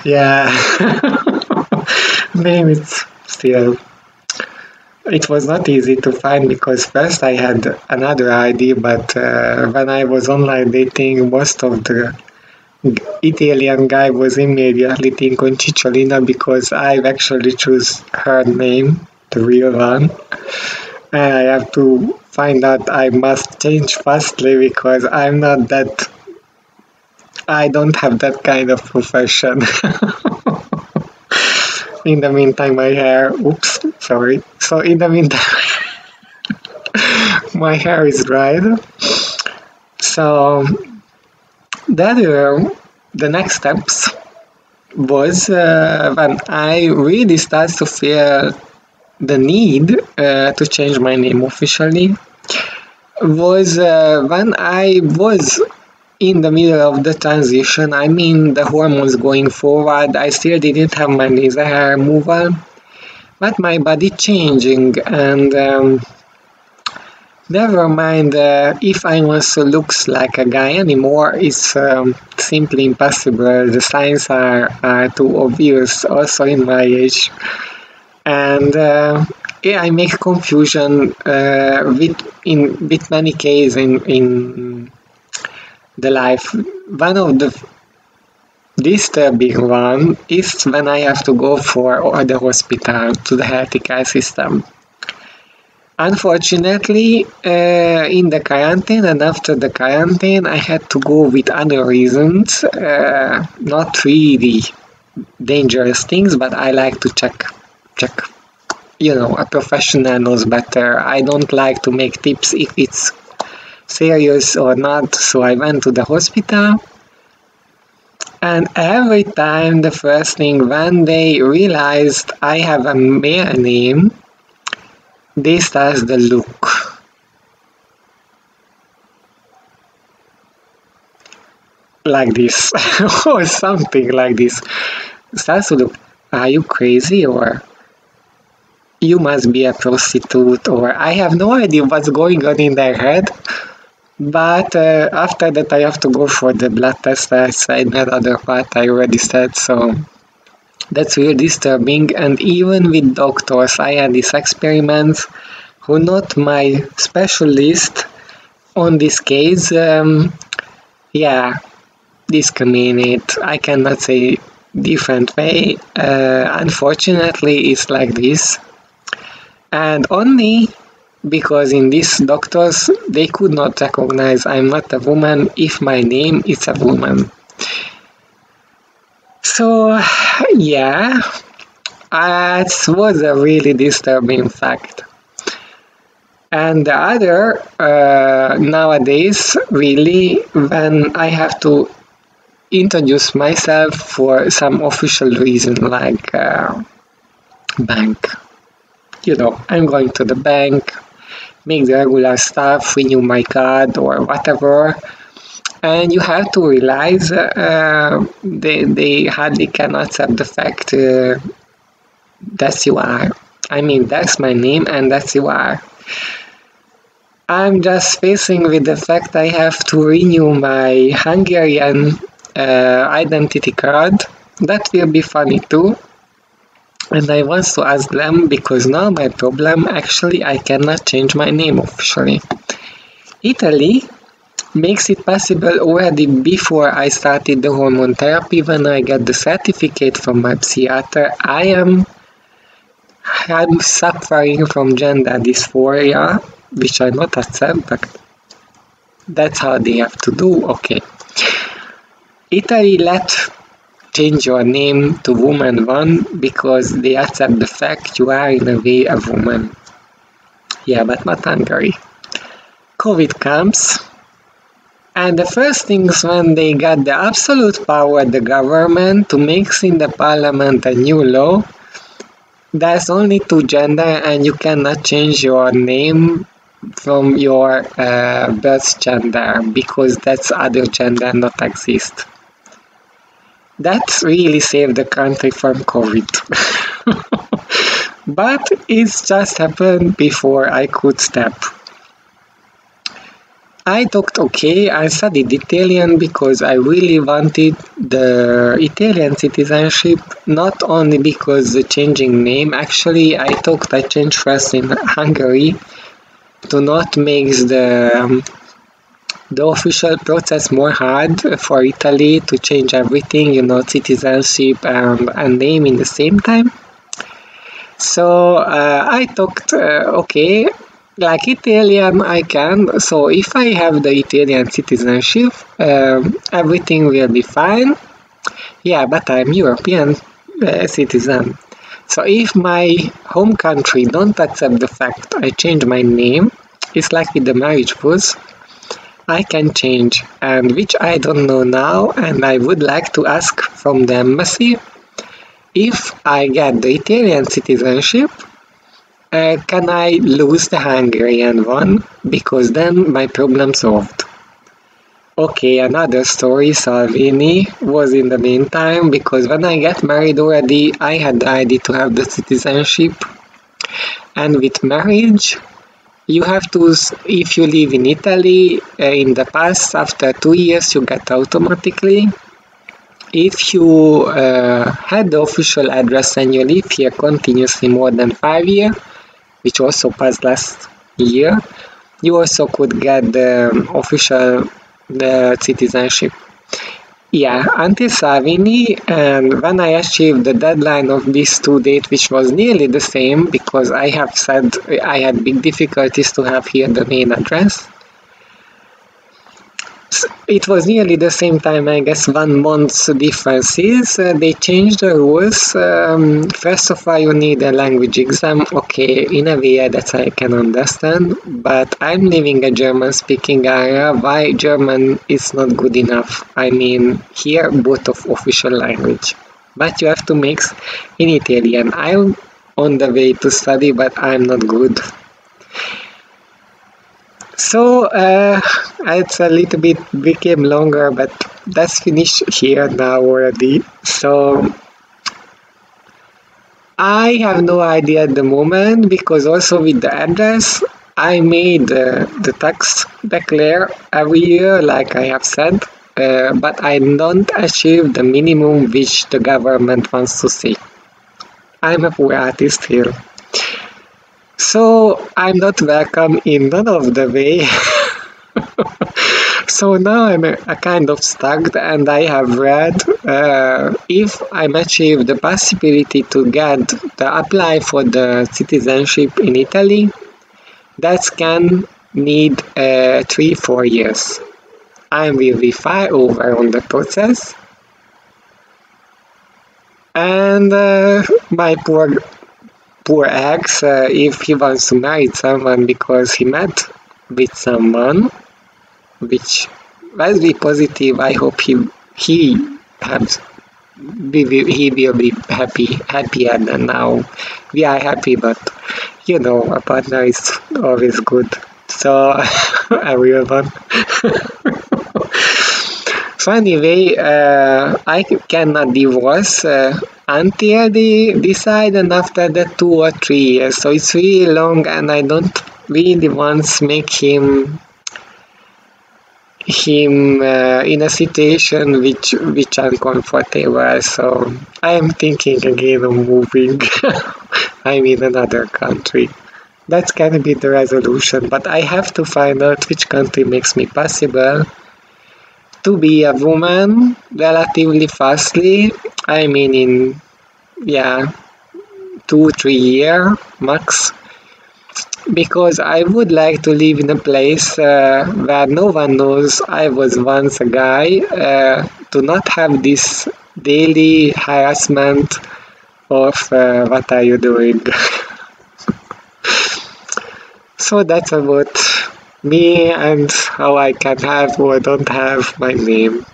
Yeah. Maybe it's still. It was not easy to find because first I had another ID, but when I was online dating, most of the Italian guy was immediately thinking Cicciolina because I actually choose her name, the real one, and I have to find out I must change fastly because I don't have that kind of profession. In the meantime, my hair, oops, sorry. So in the meantime, my hair is dried. So that the next steps was when I really started to feel the need to change my name officially was when I was in the middle of the transition. I mean, the hormones going forward. I still didn't have my laser hair removal, but my body changing, and never mind if I also looks like a guy anymore. It's simply impossible. The signs are too obvious also in my age. And yeah, I make confusion with many cases in the life. One of the disturbing one is when I have to go for the hospital to the healthcare system. Unfortunately, in the quarantine and after the quarantine, I had to go with other reasons, not really dangerous things, but I like to check. A professional knows better. I don't like to make tips if it's serious or not, so I went to the hospital. And every time, the first thing, when they realized I have a male name, they start the look. Like this, or something like this. Starts to look, are you crazy, or you must be a prostitute, or I have no idea what's going on in their head. But after that, I have to go for the blood test. I said that other part I already said, so that's really disturbing. And even with doctors, I had these experiments who not my specialist on this case, discriminate. I cannot say different way. Unfortunately, it's like this. And only because in these doctors, they could not recognize I'm not a woman if my name is a woman. So, yeah, it was a really disturbing fact. And the other, nowadays, really, when I have to introduce myself for some official reason, like bank. I'm going to the bank, make the regular stuff, renew my card or whatever. And you have to realize they hardly can accept the fact that you are. I mean, that's my name and that's you are. I'm just facing with the fact I have to renew my Hungarian identity card. That will be funny too. And I want to ask them because now my problem, actually, I cannot change my name officially. Italy makes it possible already before I started the hormone therapy. When I got the certificate from my psychiatrist, I'm suffering from gender dysphoria, which I not accept, but that's how they have to do. Okay. Italy let change your name to woman one because they accept the fact you are in a way a woman. Yeah, but not Hungary. COVID comes, and the first things when they got the absolute power, the government, to make in the parliament a new law, there's only two gender and you cannot change your name from your birth gender because that's other gender not exist. That really saved the country from COVID. But it's just happened before I could step. I thought, okay, I studied Italian because I really wanted the Italian citizenship not only because the changing name. Actually, I thought I changed first in Hungary to not make the official process more hard for Italy to change everything, citizenship and name in the same time. So I thought, okay, like Italian I can, so if I have the Italian citizenship, everything will be fine. Yeah, but I'm European citizen. So if my home country don't accept the fact I change my name, it's like with the marriage proof, I can change, and which I don't know now, and I would like to ask from the embassy if I get the Italian citizenship, can I lose the Hungarian one? Because then my problem solved. Okay, another story, Salvini was in the meantime, because when I get married already, I had the idea to have the citizenship, and with marriage, you have to, if you live in Italy, in the past, after 2 years, you get automatically. If you had the official address and you live here continuously more than 5 years, which also passed last year, you also could get the official citizenship. Yeah, until Salvini, and when I achieved the deadline of these two dates, which was nearly the same, because I have said I had big difficulties to have here the main address. It was nearly the same time, I guess 1 month's differences. They changed the rules. First of all, you need a language exam. Okay, in a way that I can understand, but I'm living a German-speaking area. Why German is not good enough? I mean, here both of official language, but you have to mix in Italian. I'm on the way to study, but I'm not good. So it's a little bit became longer, but that's finished here now already. So I have no idea at the moment, because also with the address, I made the tax declare every year, like I have said, but I don't achieve the minimum which the government wants to see. I'm a poor artist here. So I'm not welcome in none of the way. So now I'm a kind of stuck, and I have read if I'm achieve the possibility to apply for the citizenship in Italy, that can need 3-4 years. I will be far over on the process, and my poor ex, if he wants to marry someone because he met with someone, which let's be positive, I hope he will be happier than now. We are happy, but a partner is always good. So everyone. So anyway, I cannot divorce until they decide, and after that 2 or 3 years. So it's really long, and I don't really want to make him in a situation which uncomfortable. So I am thinking again of moving. I'm in another country. That's gonna be the resolution, but I have to find out which country makes me possible to be a woman relatively fastly. I mean in 2-3 years max, because I would like to live in a place where no one knows I was once a guy, to not have this daily harassment of what are you doing. So that's about me and how I can have or don't have my name.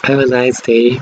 Have a nice day.